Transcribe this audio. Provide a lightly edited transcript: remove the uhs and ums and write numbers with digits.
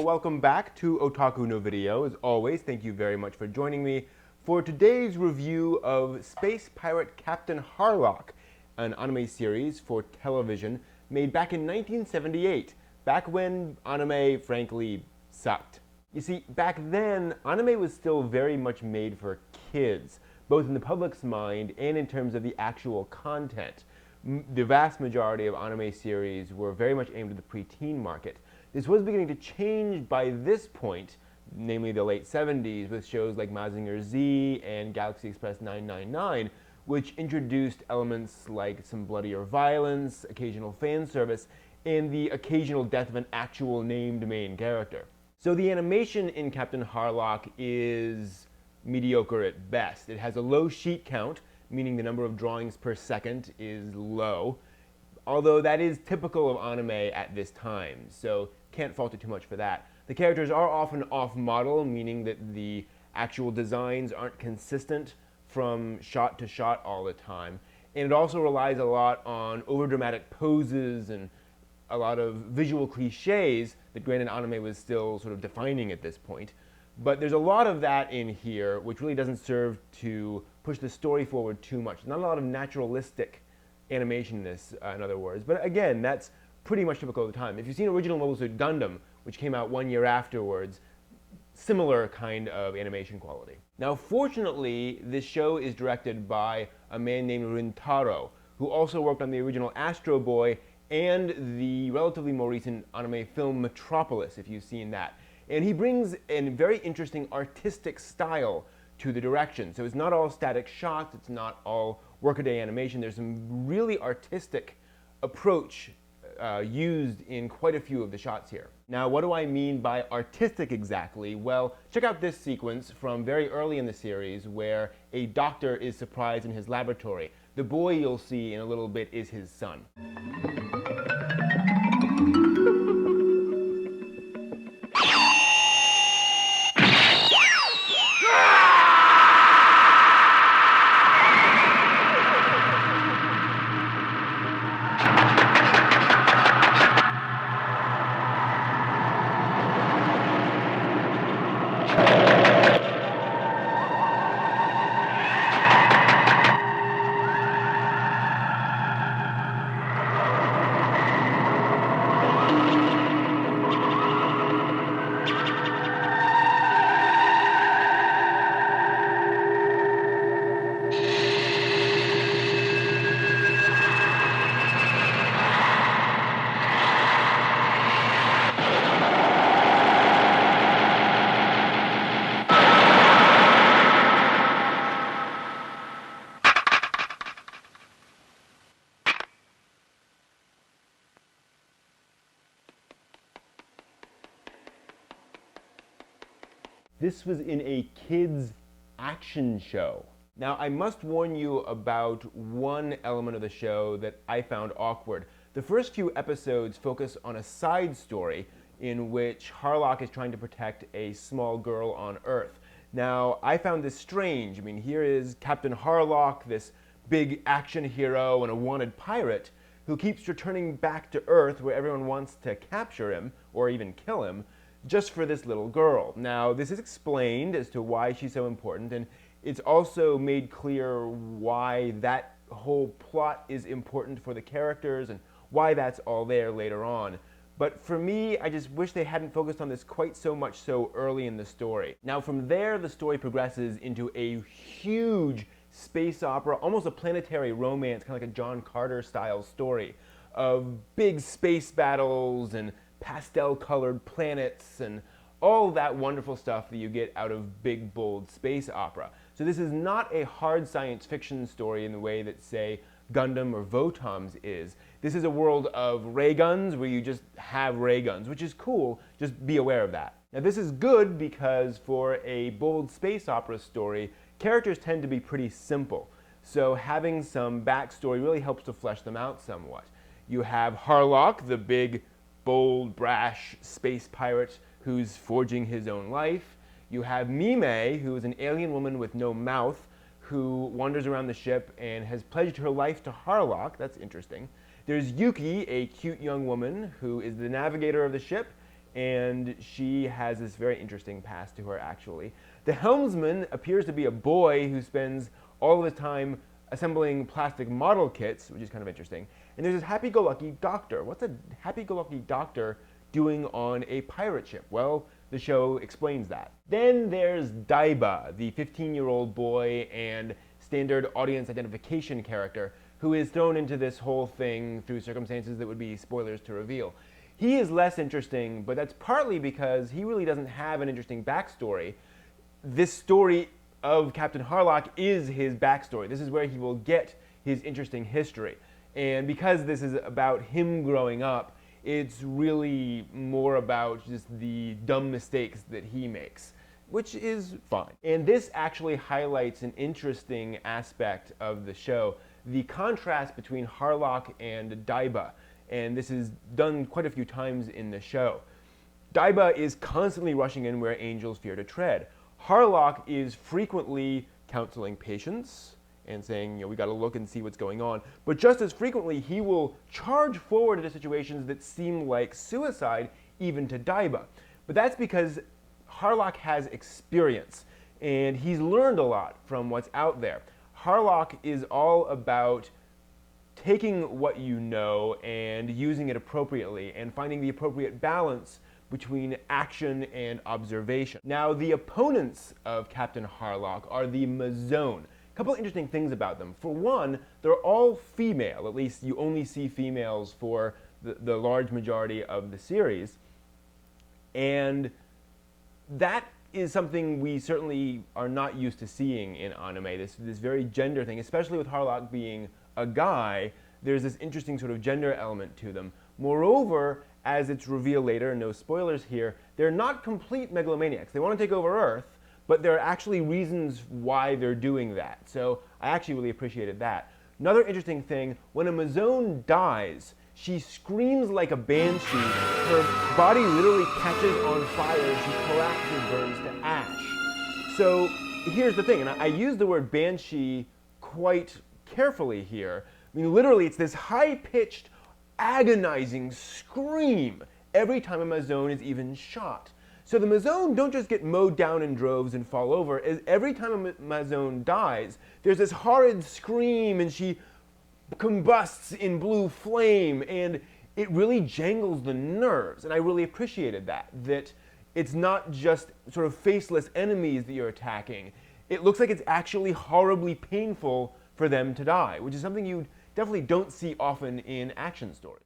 welcome back to Otaku no Video. As always, thank you very much for joining me for today's review of Space Pirate Captain Harlock, an anime series for television made back in 1978, back when anime, frankly, sucked. You see, back then, anime was still very much made for kids, both in the public's mind and in terms of the actual content. The vast majority of anime series were very much aimed at the preteen market. This was beginning to change by this point, namely the late 70s, with shows like Mazinger Z and Galaxy Express 999, which introduced elements like some bloodier violence, occasional fan service, and the occasional death of an actual named main character. So the animation in Captain Harlock is mediocre at best. It has a low sheet count, meaning the number of drawings per second is low, although that is typical of anime at this time, so can't fault it too much for that. The characters are often off-model, meaning that the actual designs aren't consistent from shot to shot all the time, and it also relies a lot on overdramatic poses and a lot of visual cliches that granted anime was still sort of defining at this point. But there's a lot of that in here, which really doesn't serve to push the story forward too much. Not a lot of naturalistic animation in this, in other words. But again, that's pretty much typical of the time. If you've seen original Mobile Suit Gundam, which came out 1 year afterwards, similar kind of animation quality. Now, fortunately, this show is directed by a man named Rintaro, who also worked on the original Astro Boy and the relatively more recent anime film Metropolis, if you've seen that. And he brings a very interesting artistic style to the direction. So it's not all static shots, it's not all workaday animation. There's some really artistic approach used in quite a few of the shots here. Now, what do I mean by artistic exactly? Well, check out this sequence from very early in the series where a doctor is surprised in his laboratory. The boy you'll see in a little bit is his son. This was in a kids' action show. Now, I must warn you about one element of the show that I found awkward. The first few episodes focus on a side story in which Harlock is trying to protect a small girl on Earth. Now, I found this strange. I mean, here is Captain Harlock, this big action hero and a wanted pirate, who keeps returning back to Earth where everyone wants to capture him, or even kill him, just for this little girl. Now, this is explained as to why she's so important, and it's also made clear why that whole plot is important for the characters and why that's all there later on. But for me, I just wish they hadn't focused on this quite so much so early in the story. Now, from there, the story progresses into a huge space opera, almost a planetary romance, kind of like a John Carter-style story of big space battles and pastel-colored planets and all that wonderful stuff that you get out of big, bold space opera. So this is not a hard science fiction story in the way that, say, Gundam or Votoms is. This is a world of ray guns where you just have ray guns, which is cool, just be aware of that. Now, this is good because for a bold space opera story, characters tend to be pretty simple. So having some backstory really helps to flesh them out somewhat. You have Harlock, the big, bold, brash space pirate who's forging his own life. You have Mime, who is an alien woman with no mouth, who wanders around the ship and has pledged her life to Harlock. That's interesting. There's Yuki, a cute young woman who is the navigator of the ship and she has this very interesting past to her, actually. The helmsman appears to be a boy who spends all of his time assembling plastic model kits, which is kind of interesting. And there's this happy-go-lucky doctor. What's a happy-go-lucky doctor doing on a pirate ship? Well, the show explains that. Then there's Daiba, the 15-year-old boy and standard audience identification character who is thrown into this whole thing through circumstances that would be spoilers to reveal. He is less interesting, but that's partly because he really doesn't have an interesting backstory. This story of Captain Harlock is his backstory. This is where he will get his interesting history. And because this is about him growing up, it's really more about just the dumb mistakes that he makes, which is fine. And this actually highlights an interesting aspect of the show, the contrast between Harlock and Daiba. And this is done quite a few times in the show. Daiba is constantly rushing in where angels fear to tread. Harlock is frequently counseling patients and saying, we got to look and see what's going on. But just as frequently, he will charge forward into situations that seem like suicide, even to Daiba. But that's because Harlock has experience, and he's learned a lot from what's out there. Harlock is all about taking what you know and using it appropriately and finding the appropriate balance between action and observation. Now, the opponents of Captain Harlock are the Mazone. A couple interesting things about them. For one, they're all female. At least you only see females for the large majority of the series. And that is something we certainly are not used to seeing in anime, this very gender thing, especially with Harlock being a guy. There's this interesting sort of gender element to them. Moreover, as it's revealed later, and no spoilers here, they're not complete megalomaniacs. They want to take over Earth, but there are actually reasons why they're doing that. So I actually really appreciated that. Another interesting thing, when a Mazone dies, she screams like a banshee. Her body literally catches on fire. She collapses, burns to ash. So here's the thing, and I use the word banshee quite carefully here. I mean, literally, it's this high-pitched, agonizing scream every time a Mazone is even shot. So the Mazone don't just get mowed down in droves and fall over. Every time a Mazone dies, there's this horrid scream, and she combusts in blue flame, and it really jangles the nerves. And I really appreciated that it's not just sort of faceless enemies that you're attacking. It looks like it's actually horribly painful for them to die, which is something you definitely don't see often in action stories.